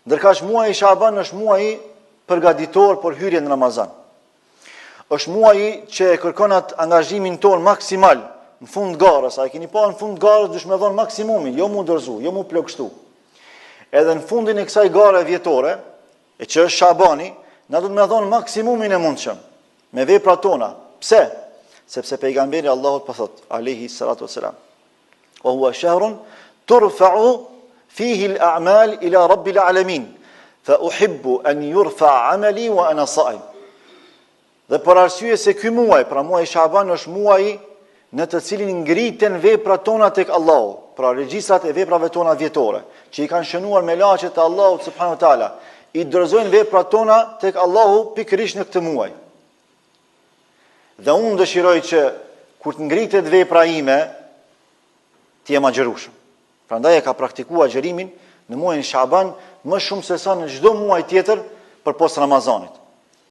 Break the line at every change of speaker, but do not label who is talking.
Ndërkaq muaji Shaban është muaji përgatitor për hyrjen në Ramazan. Është muaji që e kërkon atë angazhimin ton maksimal në fund garës. A e keni pa në fund garës dush me dhon maksimumin, jo mu dorzu, jo mu plagështu. Edhe në fundin e kësaj gare vjetore, e që është Shabani, na do të me dhon maksimumin e mundshëm me veprat tona. Pse? Sepse pejgamberi Allahut po thot, alayhi salatu wassalam, wa huwa shahrun turfa'u fihi al-a'mal ila rabbil alamin, fa uhibbu an yurfa 'amali wa ana sa'im. Dhe për arsye se ky muaj, pra muaji Shaban është muaji në të cilin ngriten veprat tona tek Allahu, pra regjistrat e veprave tona vjetore, që i kanë shënuar me laqet e Allahut subhanahu wa taala, i dorëzojnë veprat tona tek Allahu pikërisht në këtë muaj. Dhe unë dëshiroj që kur të ngritet vepra ime, të jem agjërushëm. Prandaj e ka praktikuar agjërimin në muajin Shaban më shumë se sa në çdo muaj tjetër përpos Ramazanit.